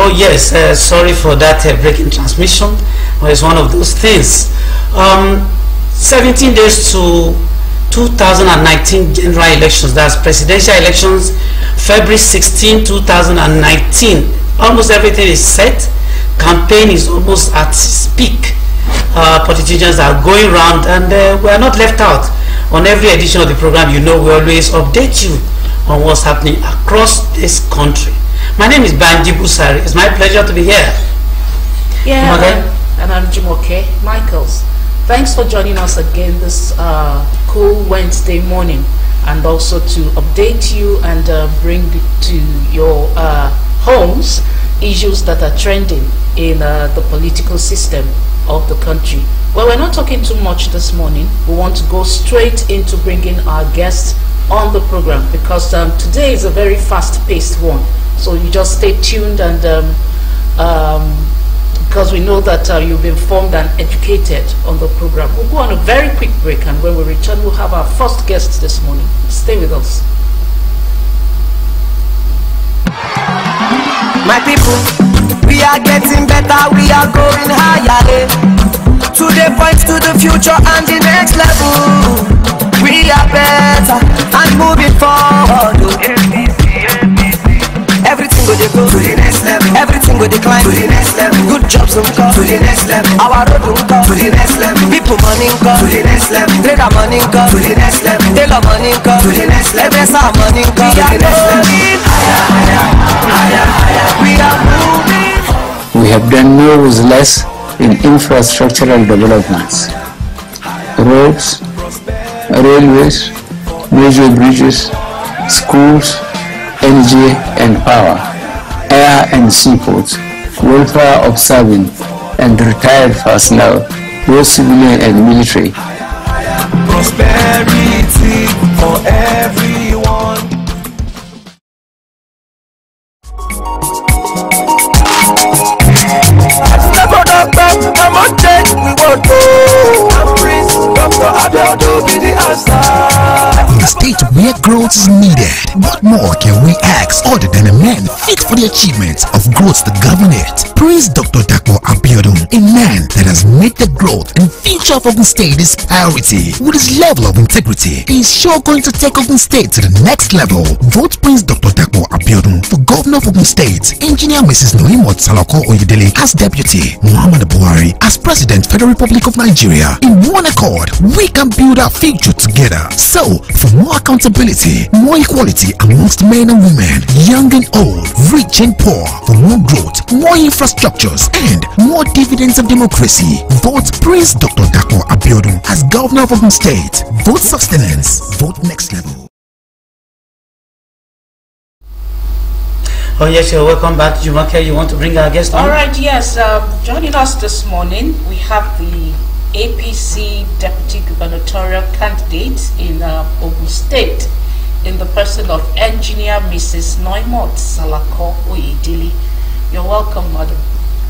Oh yes, sorry for that breaking transmission. Well, it's one of those things. 17 days to 2019 general elections, that's presidential elections, February 16, 2019. Almost everything is set. Campaign is almost at its peak. Politicians are going around, and we are not left out. On every edition of the program, you know, we always update you on what's happening across this country. My name is Banji Busari. It's my pleasure to be here. Yeah, and I'm Jumoke Michaels. Thanks for joining us again this cool Wednesday morning, and also to update you and bring to your homes issues that are trending in the political system of the country. Well, we're not talking too much this morning. We want to go straight into bringing our guests on the program, because today is a very fast-paced one. So you just stay tuned, and because we know that you've been informed and educated on the program. We'll go on a very quick break, and when we return, we'll have our first guest this morning. Stay with us. My people, we are getting better, we are going higher. Today points to the future and the next level. We are better and moving forward. Everything will go to the next level. Everything will decline to the next level. Good jobs will come to the next level. Our road will come to the next level. People money come to the next level. Trader money come to the next level. Tailor money come to the next level. Every money come to the next level. Higher, higher, higher, higher. We are moving. We have done more with less in infrastructural developments. Roads, railways, major bridges, schools, energy and power, air and seaports, welfare of serving and retired personnel, both civilian and military. Prosperity for everyone. I'm on change, we want to. I'm Prince Dr. Abel to be the answer. In a state where growth is needed, what more can we ask other than a man fit for the achievements of growth to govern it? Prince Dr. Dapo Abiodun, a man that has made the growth and future of Ogun State his priority. With his level of integrity, he is sure going to take Ogun State to the next level. Vote Prince Dr. Dapo Abiodun for Governor of Ogun State, Engineer Mrs. Noimot Salako Oyedele as Deputy, Muhammad Buhari as President, Federal Republic of Nigeria. In one accord, we can build our future together. So, for more accountability, more equality amongst men and women, young and old, rich and poor, for more growth, more infrastructures, and more dividends of democracy, vote Prince Dr. Dapo Abiodun as Governor of Ogun State. Vote sustenance. Vote next level. Oh yes, you're welcome back, Jumake. You want to bring our guest on? All right, yes. Joining us this morning, we have the APC Deputy Gubernatorial candidate in Ogun State, in the person of Engineer Mrs. Noimot Salako Oyedele. You're welcome, madam.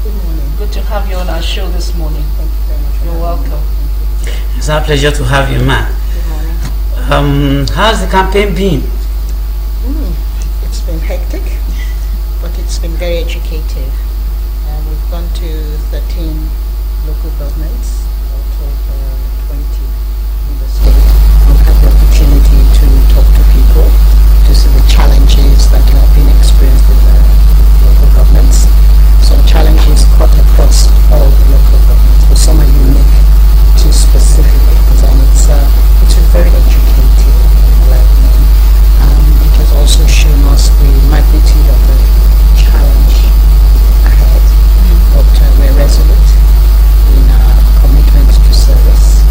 Good morning. Good to have you on our show this morning. Thank you very much. You're welcome. It's our pleasure to have you, man. Good morning. How's the campaign been? It's been hectic, but it's been very educative. We've gone to 13 local governments out of 20 in the state. We've had the opportunity to talk to people, to see the challenges that have been experienced in the local governments. Some challenges cut across all the local governments, but some are unique to specific areas, and it's very educative and learning. It has also shown us the magnitude of the challenge ahead, but we're resolute in our commitment to service,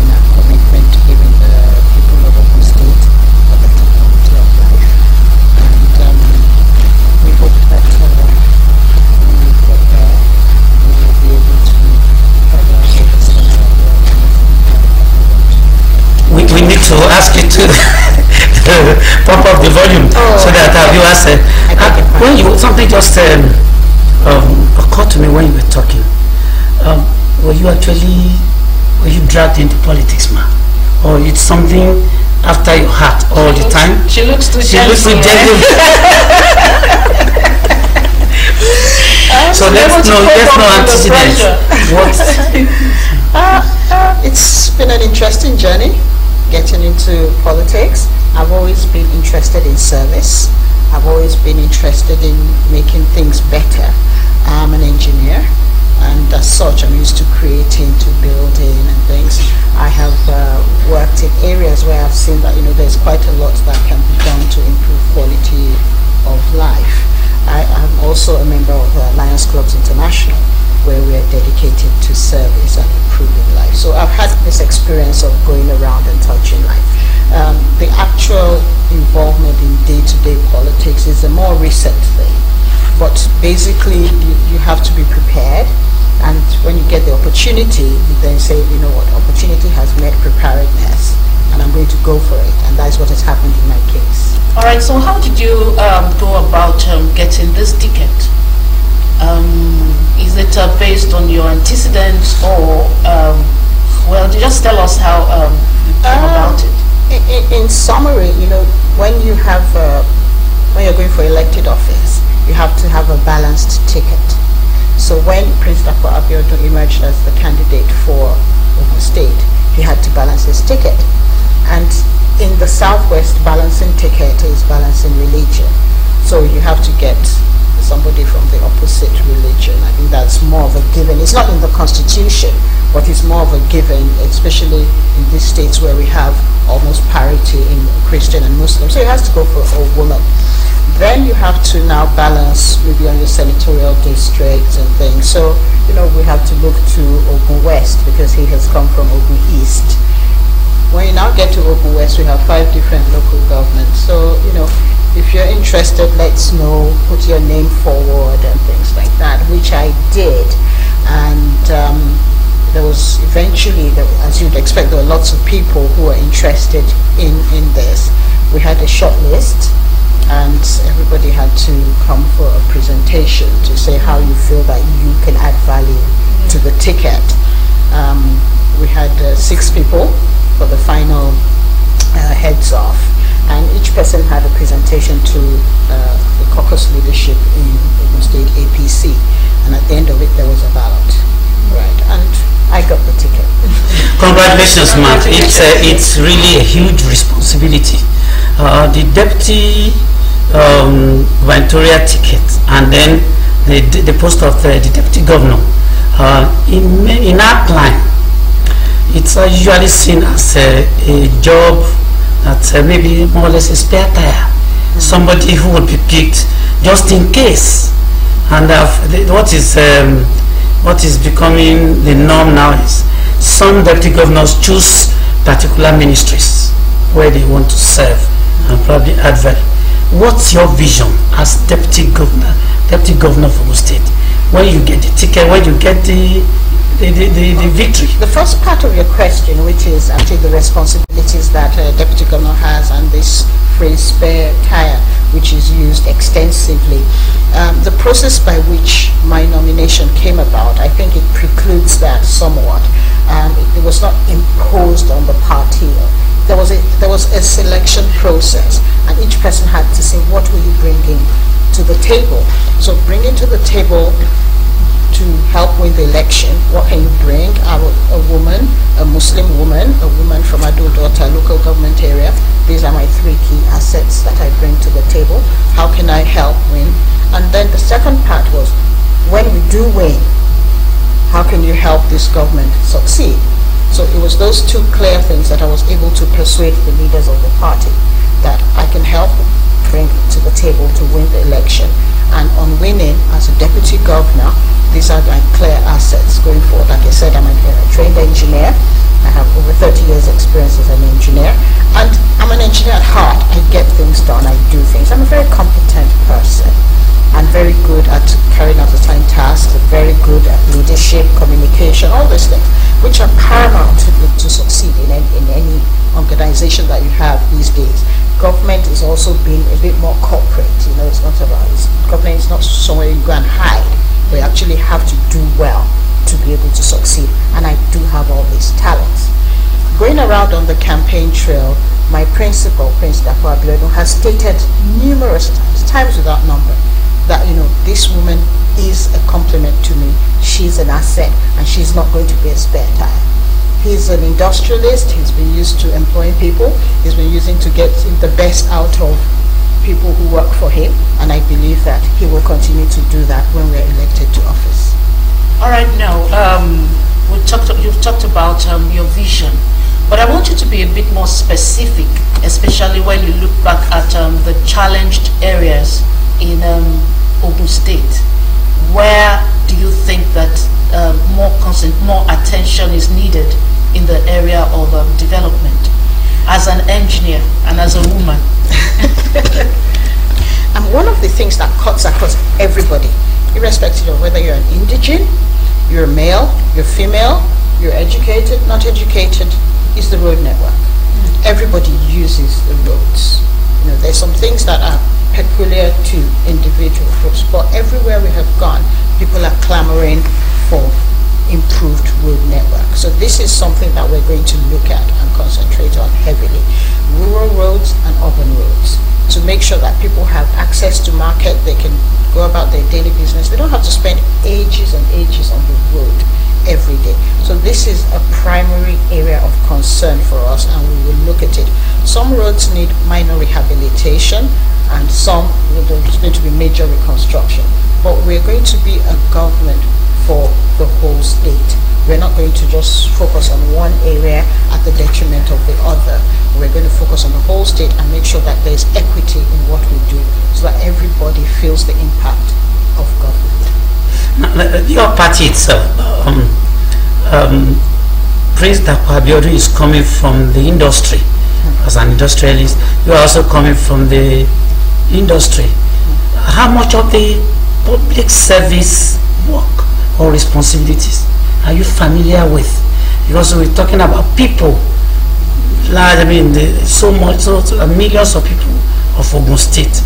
in our commitment to giving the people of Ogun State a better quality of life. And we hope that when we get there, we will be able to further service the We need to ask you to pump up the volume so that our viewers something just occurred to me when you were talking. Were you dragged into politics, man? Or it's something after your heart all the time? She looks too genuine. no, there's no antecedent. It's been an interesting journey getting into politics. I've always been interested in service. I've always been interested in making things better. I'm an engineer, and as such I'm used to creating, to building and things. I have worked in areas where I've seen that there's quite a lot that can be done to improve quality of life. I'm also a member of Lions Clubs International, where we are dedicated to service and improving life. So I've had this experience of going around and touching life. The actual involvement in day-to-day politics is a more recent thing, but basically you have to be prepared, and when you get the opportunity, you then say, what, opportunity has met preparedness, and I'm going to go for it, and that's what has happened in my case. All right, so how did you go about getting this ticket? Is it based on your antecedents, or well, just tell us how you came about it? In summary, when you have when you're going for elected office, you have to have a balanced ticket. So when Prince Dr. Abiodun emerged as the candidate for Ogun State, he had to balance his ticket. And in the Southwest, balancing ticket is balancing religion. So you have to get somebody from the opposite religion. I think that's more of a given. It's not in the Constitution, but it's more of a given, especially in these states where we have almost parity in Christian and Muslim. So it has to go for a woman. Then you have to now balance maybe on your senatorial districts and things. So, we have to look to Ogun West because he has come from Ogun East. When you now get to Ogun West, we have 5 different local governments. So, if you're interested, let's know, put your name forward and things like that, which I did. And there was eventually, as you'd expect, there were lots of people who were interested in this. We had a short list, and everybody had to come for a presentation to say how you feel that you can add value to the ticket. We had 6 people for the final heads off, and each person had a presentation to the caucus leadership in Ogun State APC, and at the end of it there was a ballot, right? And I got the ticket. Congratulations, Matt. It's really a huge responsibility. The deputy gubernatorial ticket, and then the post of the deputy governor. In our climb, it's usually seen as a job that's maybe more or less a spare tire. Somebody who would be picked just in case. And what is becoming the norm now is some deputy governors choose particular ministries where they want to serve and probably add value. What's your vision as deputy governor of Ogun State? When you get the ticket, when you get the victory? The first part of your question, which is actually the responsibilities that a deputy governor has, and this phrase spare tire, which is used extensively. The process by which my nomination came about, I think it precludes that somewhat. It was not imposed on the party. There was a selection process, and each person had to say, what will you bring in to the table? So bringing to the table to help win the election, what can you bring? A woman, a Muslim woman, a woman from Adodota local government area. These are my 3 key assets that I bring to the table. How can I help win? And then the second part was, when we do win, how can you help this government succeed? So it was those 2 clear things that I was able to persuade the leaders of the party that I can help bring to the table to win the election. And on winning as a deputy governor, these are my clear assets going forward. Like I said, I'm a trained engineer. I have over 30 years experience as an engineer, and I'm an engineer at heart. I get things done, I do things. I'm a very competent person. I'm very good at carrying out assigned tasks, very good at leadership, communication, all these things, which are paramount to succeed in any organization that you have these days. Government is also being a bit more corporate. It's not about, government is not somewhere you go and hide. We actually have to do well to be able to succeed, and I do have all these talents. Going around on the campaign trail, my principal, Prince Dr. Abiodun, has stated numerous times without number, that this woman is a compliment to me. She's an asset, and she's not going to be a spare tire. He's an industrialist. He's been used to employing people. He's been using to get the best out of people who work for him, and I believe that he will continue to do that when we're elected to office. All right, now you've talked about your vision, but I want you to be a bit more specific, especially when you look back at the challenged areas in Ogun State. Where do you think that more attention is needed in the area of development? As an engineer and as a woman. And one of the things that cuts across everybody, irrespective of whether you're an indigene, you're male, you're female, you're educated, not educated, is the road network. Everybody uses the roads. You know, there's some things that are peculiar to individual groups, but everywhere we have gone, people are clamoring for improved road network. So this is something that we're going to look at and concentrate on heavily. Rural roads and urban roads, to make sure that people have access to market, they can go about their daily business. They don't have to spend ages and ages on the road every day. So this is a primary area of concern for us, and we will look at it. Some roads need minor rehabilitation, and some there's going to be major reconstruction. But we're going to be a government for the whole state. We're not going to just focus on one area at the detriment of the other. We're going to focus on the whole state and make sure that there's equity in what we do, so that everybody feels the impact of government. Now, your party itself, Prince Dapo is coming from the industry. As an industrialist, you're also coming from the industry. How much of the public service work or responsibilities are you familiar with? Because we're talking about people. I mean, millions of people of Ogun State.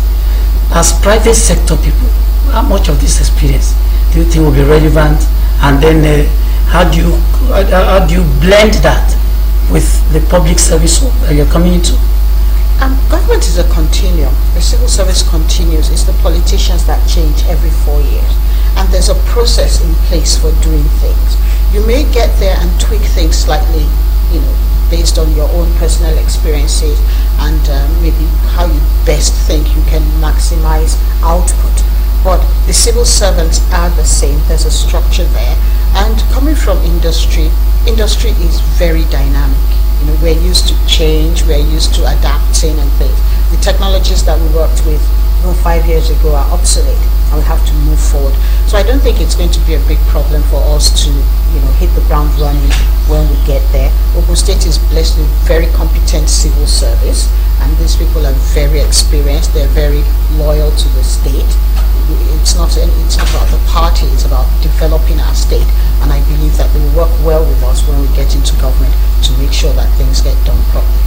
As private sector people, how much of this experience do you think will be relevant? And then how do you blend that with the public service work that you're coming into? Government is a continuum. The civil service continues. It's the politicians that change every 4 years. And there's a process in place for doing things. You may get there and tweak things slightly, you know, based on your own personal experiences and maybe how you best think you can maximize output. But the civil servants are the same. There's a structure there. And coming from industry, industry is very dynamic. You know, we're used to change, we're used to adapting and things. The technologies that we worked with 5 years ago are obsolete, and we have to move forward. So I don't think it's going to be a big problem for us to, you know, hit the ground running when we get there. Ogun State is blessed with very competent civil service, and these people are very experienced. They're very loyal to the state. It's not about the party. It's about developing our state, and I believe that they will work well with us when we get into government to make sure that things get done properly.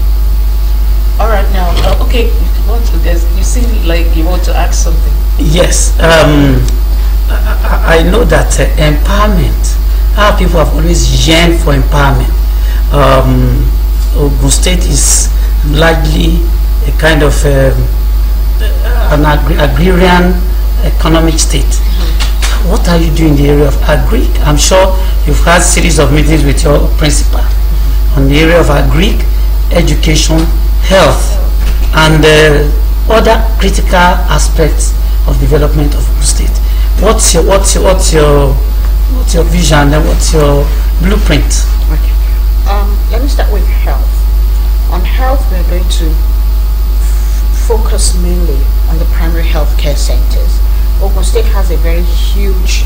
All right, now, okay, you seem like you want to ask something. Yes, I know that empowerment, our people have always yearned for empowerment. Ogun State is largely a kind of an agrarian economic state. What are you doing in the area of agri? I'm sure you've had series of meetings with your principal on the area of agri, education, health, and other critical aspects of development of the state. What's your vision and what's your blueprint? Okay. Let me start with health. On health, we're going to focus mainly on the primary health care centers. Ogun State has a very huge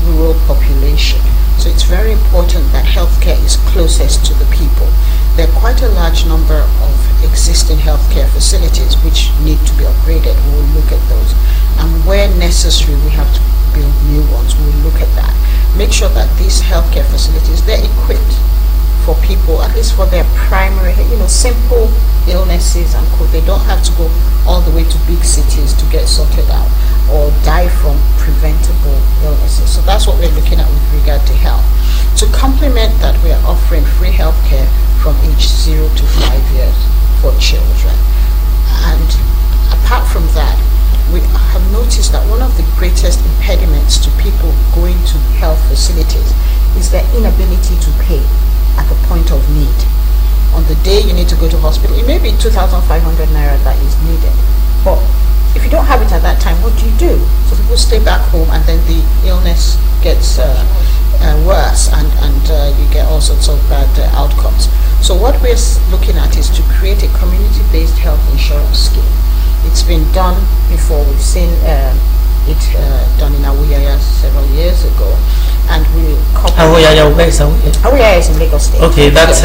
rural population, so it's very important that healthcare is closest to the people. There are quite a large number of existing healthcare facilities which need to be upgraded. We will look at those, and where necessary we have to build new ones. We will look at that. Make sure that these healthcare facilities, they're equipped for people, at least for their primary, you know, simple illnesses and they don't have to go all the way to big cities to get sorted out or die from preventable illnesses. So that's what we're looking at with regard to health. To complement that, we are offering free healthcare from age 0 to 5 years for children. And apart from that, we have noticed that one of the greatest impediments to people facilities is their inability to pay at the point of need. On the day you need to go to hospital, it may be 2,500 naira that is needed, but if you don't have it at that time, what do? So people stay back home, and then the illness gets worse, and you get all sorts of bad outcomes. So what we're looking at is to create a community-based health insurance scheme. It's been done before. We've seen it done in Awuyaya several years ago, and we Awuyaya, where is Awuyaya? Awuyaya is in Lagos State. Okay, that's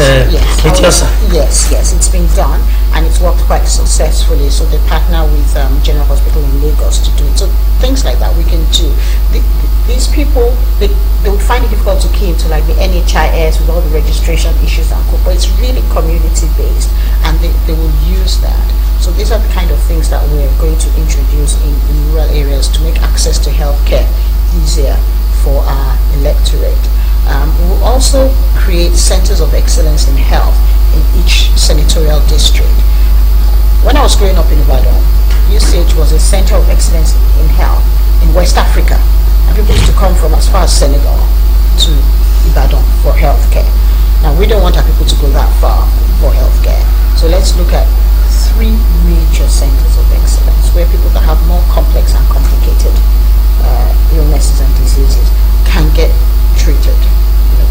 yes, it's been done, and it's worked quite successfully. So they partner with General Hospital in Lagos to do it. So things like that we can do. These people, they would find it difficult to key into like the NHIS with all the registration issues and but it's really community based, and they will use that. So these are the kind of things that we're going to introduce in rural areas to make access to healthcare easier for our electorate. We'll also create centers of excellence in health in each senatorial district. When I was growing up in Ibadan, UCH was a center of excellence in health in West Africa, and people used to come from as far as Senegal to Ibadan for healthcare. Now we don't want our people to go that far for healthcare, so let's look at 3 major centers of excellence where people that have more complex and complicated illnesses and diseases can get treated,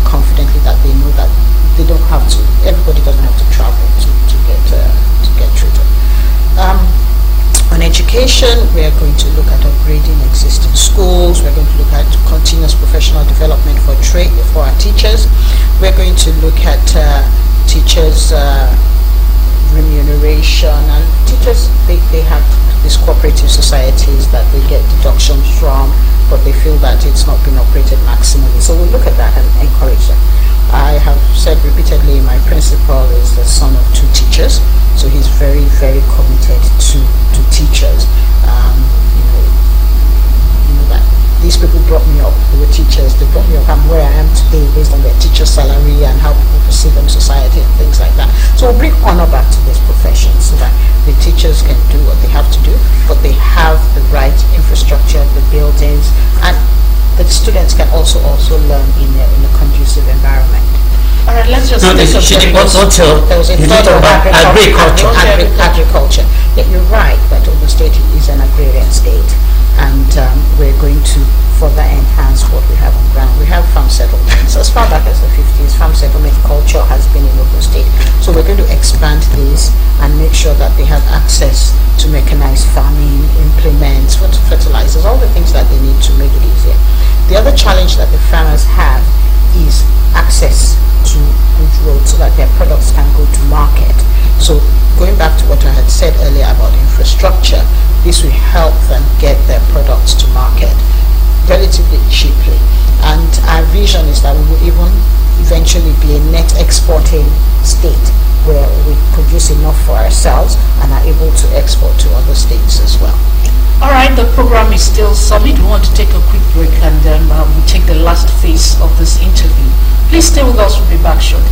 confidently, that they know that they don't have to. Everybody doesn't have to travel to get treated. On education, we are going to look at upgrading existing schools. We're going to look at continuous professional development for our teachers. We're going to look at teachers' remuneration, and teachers, they have these cooperative societies that they get deductions from, but they feel that it's not been operated maximally. So we'll look at that and encourage them. I have said repeatedly, my principal is the son of 2 teachers, so he's very, very committed to teachers. That these people brought me up, they were teachers, they brought me up, I'm where I am today based on their teacher salary and how people perceive them in society and things like that. So we'll bring honor back to this profession so that the teachers can do what they have to do, but they have the right infrastructure, the buildings, and the students can also learn in a conducive environment. All right, let's just there was a thought about agriculture. Yeah, you're right that Ogun State is an agrarian state, and we're going to further enhance what we have on ground. We have farm settlements. As far back as the 50s, farm settlement culture has been in Ogun State. So we're going to expand this and make sure that they have access to mechanized farming, implements, fertilizers, all the things that they need to make it easier. The other challenge that the farmers have is access to good roads so that their products can go to market. So going back to what I had said earlier about infrastructure, this will help them get their products to market relatively cheaply. And our vision is that we will even eventually be a net exporting state where we produce enough for ourselves and are able to export to other states as well. All right, the program is still solid. We want to take a quick break, and then we take the last phase of this interview. Please stay with us. We'll be back shortly.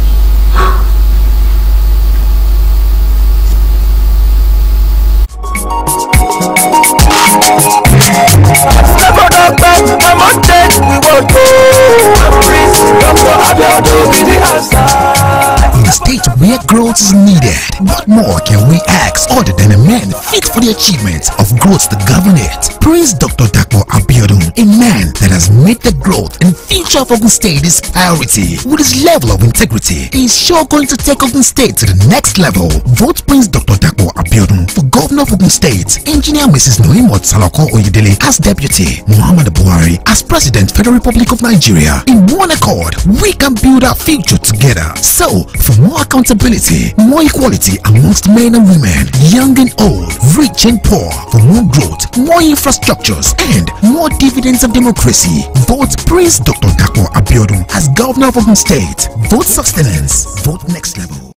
In a state where growth is needed, what more can we ask other than a man fit for the achievement of growth to govern it? Praise Dr. Dapo Abiodun, a man that has made the growth and future of Ogun State his priority. With his level of integrity, he is sure going to take Ogun State to the next level. Vote Prince Dr. Dapo Abiodun for Governor of Ogun State, Engineer Mrs. Noimot Salako Oyedele as Deputy, Muhammad Buhari as President, Federal Republic of Nigeria. In one accord, we can build our future together. So, for more accountability, more equality amongst men and women, young and old, rich and poor, for more growth, more infrastructures, and more dividends of democracy, vote Prince Dr. Dapo Abiodun as Governor of Ogun State. Vote sustenance. Vote next level.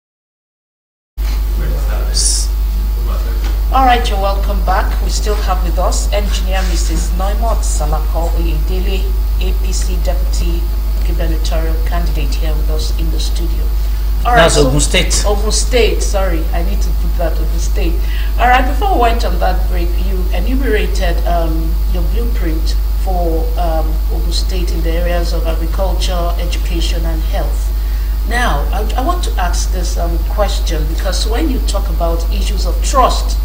All right, you're welcome back. We still have with us Engineer Mrs. Noimot Salako Oyedele, APC Deputy Gubernatorial candidate, here with us in the studio. All right, that's Ogun State. Ogun State, sorry, I need to put that Ogun State. All right, before we went on that break, you enumerated your blueprint for Ogun State in the areas of agriculture, education, and health. Now, I want to ask this question, because when you talk about issues of trust,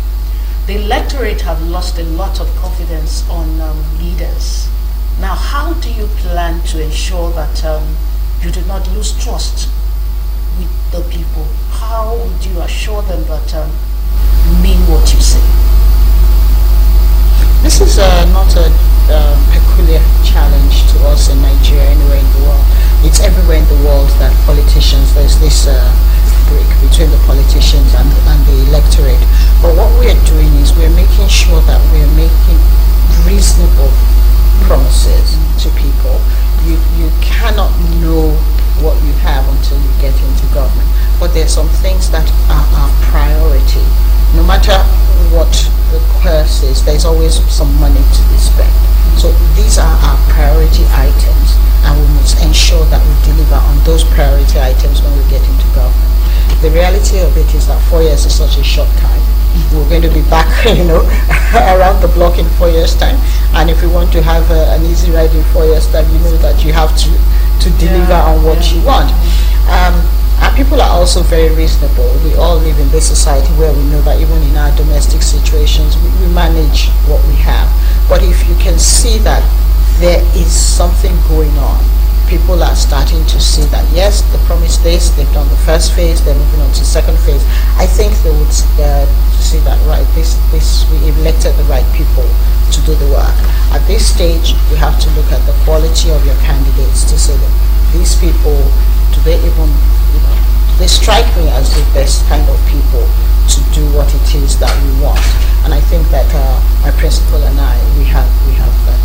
the electorate have lost a lot of confidence on leaders. Now, how do you plan to ensure that you do not lose trust with the people? How would you assure them that you mean what you say? This is not a peculiar challenge to us in Nigeria, anywhere in the world. It's everywhere in the world that politicians, there's this break between the politicians and the electorate. But what we're doing is we're making sure that we're making reasonable promises to people. You cannot know what you have until you get into government. But there's some things that are our priority. No matter what the curse is, there's always some money to be spent. So these are our priority items, and we must ensure that we deliver on those priority items when we get into government. The reality of it is that 4 years is such a short time. We're going to be back, around the block in 4 years' time. And if you want to have an easy ride in 4 years' time, you know that you have to deliver on what you want. And people are also very reasonable. We all live in this society where we know that even in our domestic situations, we manage what we have. But if you can see that there is something going on, people are starting to see that, yes, they promised this, they've done the first phase, they're moving on to the second phase. I think they would see that, right, we elected the right people to do the work. At this stage, you have to look at the quality of your candidates to say that these people, do they even, they strike me as the best kind of people to do what it is that we want. And I think that my principal and I, we have that.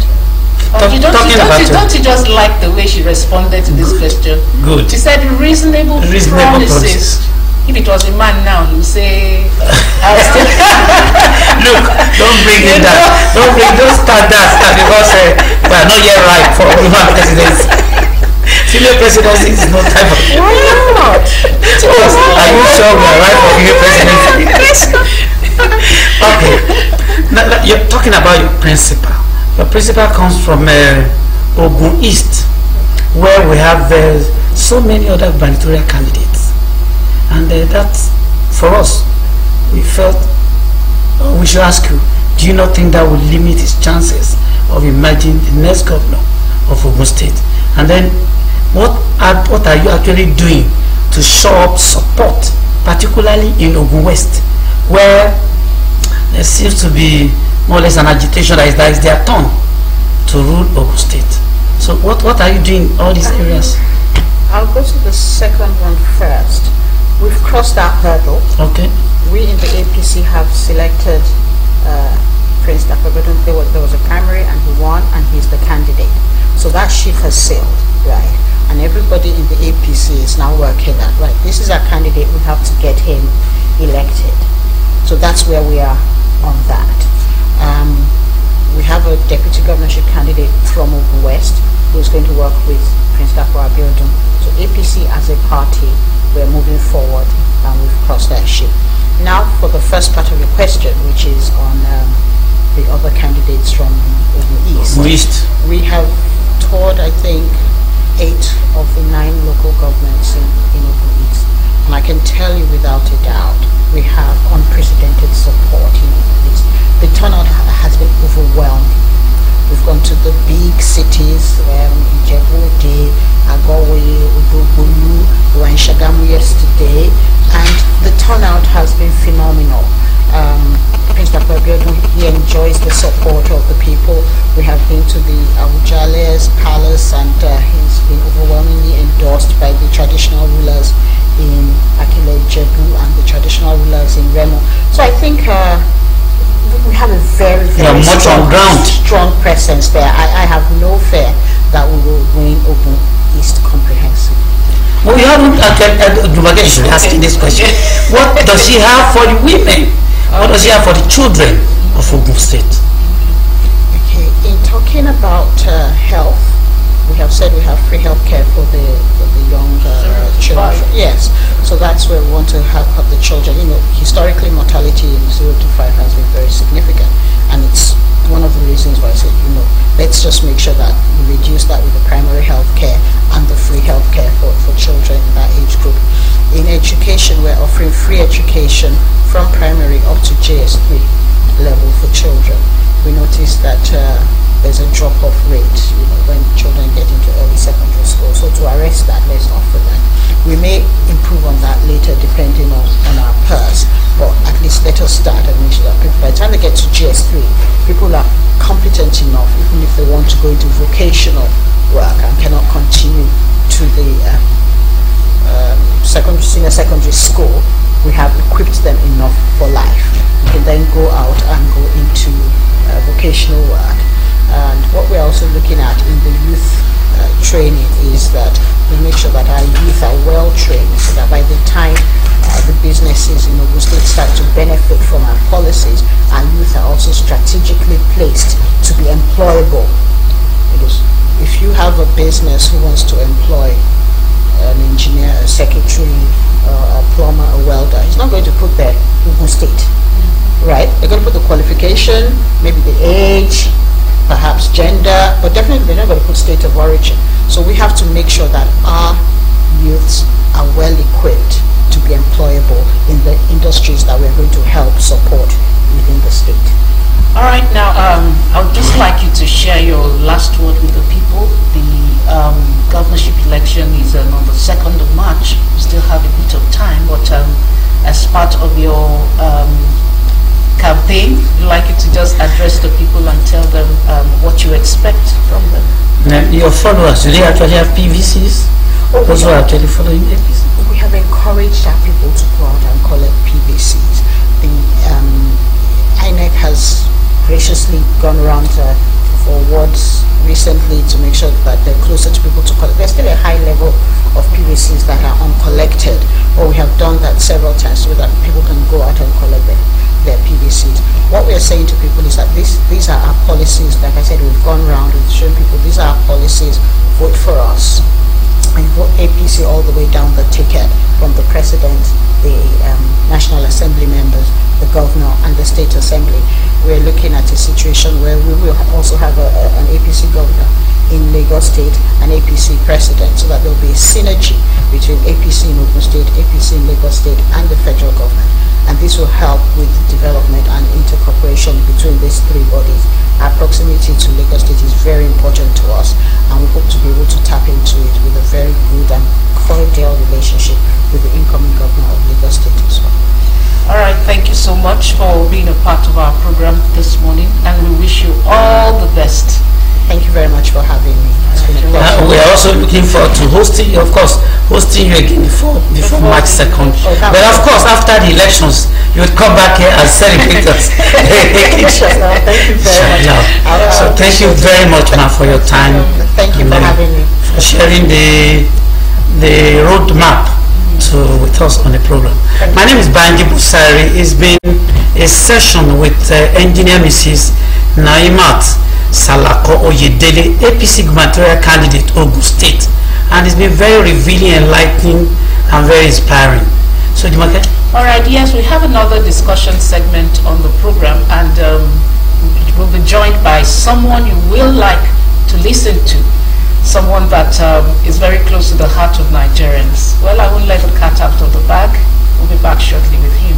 Don't you just like the way she responded to this question? Good. She said reasonable promises. If it was a man now, he would say, look, don't bring in that. Don't start that because we are not yet right for woman presidency. Female presidency is no type of. Why not? Are you sure we are right for female presidency? Okay. Now, you're talking about your principal. Your principal comes from Ogun East, where we have so many other gubernatorial candidates. And that's, for us, we felt we should ask you, do you not think that would limit his chances of emerging the next governor of Ogun State? And then, what are you actually doing to show up support, particularly in Ogun West, where there seems to be more or less an agitation that is their turn to rule Ogun State? So what are you doing in all these areas? I'll go to the second one first. We've crossed that hurdle. Okay. We in the APC have selected Prince Dakogodun. There was a primary and he won, and he's the candidate. So that ship has sailed, right? And everybody in the APC is now working at, right, this is our candidate, we have to get him elected. So that's where we are on that. We have a deputy governorship candidate from Ogun West who is going to work with Prince Dapo Abiodun. So APC as a party, we're moving forward and we've crossed that ship. Now for the first part of your question, which is on the other candidates from Ogun East. We have toured, I think, 8 of the 9 local governments in Ogun East. And I can tell you without a doubt, we have unprecedented support in Ogun East. The turnout has been overwhelming. We've gone to the big cities, Ijebu-Ode, Agowe, Odogolu, we were in Shagamu yesterday, and the turnout has been phenomenal. Prince Dapo Abiodun, he enjoys the support of the people. We have been to the Awujale's palace, and he's been overwhelmingly endorsed by the traditional rulers in Akile Ijebu and the traditional rulers in Remo. So I think we have a very strong presence there. I have no fear that we will win Ogun East comprehensively. Well, we haven't should ask this question. What does she have for the women? What does she have for the children of Ogun State? Okay, in talking about health, we have said we have free health care for the young children. Yes. So that's where we want to help the children. You know, historically mortality in 0 to 5 has been very significant, and it's one of the reasons why I said, you know, let's just make sure that we reduce that with the primary health care and the free health care for children in that age group. In education, we're offering free education from primary up to JS3 level for children. We noticed that there's a drop-off rate, you know, when children get into early secondary school. So to arrest that, let's offer that. We may improve on that later depending on our purse, but at least let us start and make sure that people, by the time they get to GS3, people are competent enough, even if they want to go into vocational work and cannot continue to the senior secondary school, we have equipped them enough for life. We can then go out and go into vocational work. And what we're also looking at in the youth training is that we make sure that our youth are well trained, so that by the time the businesses in Ogun State start to benefit from our policies, our youth are also strategically placed to be employable. Because if you have a business who wants to employ an engineer, a secretary, a plumber, a welder, he's not going to put there Ogun State, right? They're going to put the qualification, maybe the age, perhaps gender, but definitely they're not going to put state of origin. So we have to make sure that our youths are well equipped to be employable in the industries that we're going to help support within the state. All right, now I would just like you to share your last word with the people. The governorship election is on the 2nd of March. We still have a bit of time, but as part of your campaign, we'd like you to just address the people and tell them what you expect from them. Now, your followers, do they actually have PVCs? Those who are actually following APC? We have encouraged our people to go out and collect PVCs. The INEC has graciously gone around for awards recently to make sure that they're closer to people to collect. There's still a high level of PVCs that are uncollected, but we have done that several times so that people can go out and collect their PVCs. What we are saying to people is that these are our policies. Like I said, we've gone around and shown people these are our policies. Vote for us. And vote APC all the way down the ticket, from the president, the National Assembly members, the governor, and the state assembly. We're looking at a situation where we will also have an APC governor in Lagos State, an APC president, so that there will be a synergy between APC in Ogun State, APC in Lagos State, and the federal government. And this will help with development and intercooperation between these three bodies. Our proximity to Lagos State is very important to us, and we hope to be able to tap into it with a very good and cordial relationship with the incoming governor of Lagos State as well. All right, thank you so much for being a part of our program this morning, and we wish you all the best. Thank you very much for having me. We are also looking forward to hosting you, of course, hosting you again before March 2nd. But of course, after the elections, you would come back here and celebrate us. Thank you very much. So thank you very much, ma'am, for your time. Thank you for having me. For sharing the roadmap with us on the program. My name is Banji Busari. It's been a session with engineer Mrs. Noimot Salako Oyedele, APC Gubernatorial candidate, Ogun State, and it's been very revealing, enlightening, and very inspiring. So, Dimake? All right, yes, we have another discussion segment on the program, and we'll be joined by someone you will like to listen to, someone that is very close to the heart of Nigerians. Well, I won't let the cat out of the bag. We'll be back shortly with him.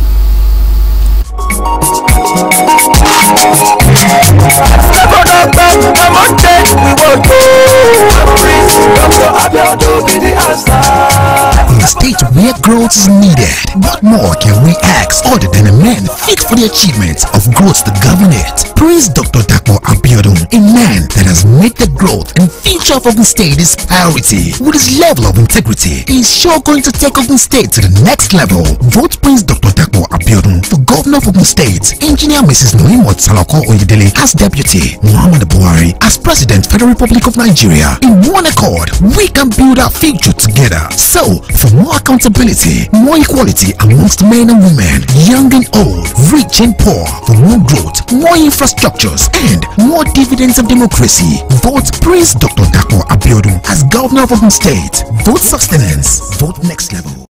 In a state where growth is needed, what more can we ask other than a man fit for the achievements of growth to govern it? Praise Dr. Dapo Abiodun, a man that has made the growth and future of Ogun State his priority. With his level of integrity, he is sure going to take Ogun State to the next level. Vote Prince Dr. Dapo Abiodun for Governor of Ogun State, Engineer Mrs. Noimot Salako Oyedele as Deputy, Muhammad Buhari as President, Federal Republic of Nigeria. In one accord, we can build our future together. So, for more accountability, more equality amongst men and women, young and old, rich and poor, for more growth, more infrastructures, and more dividends of democracy, vote Prince Dr. Dapo Abiodun as Governor of Ogun State. Vote sustenance. Vote next level.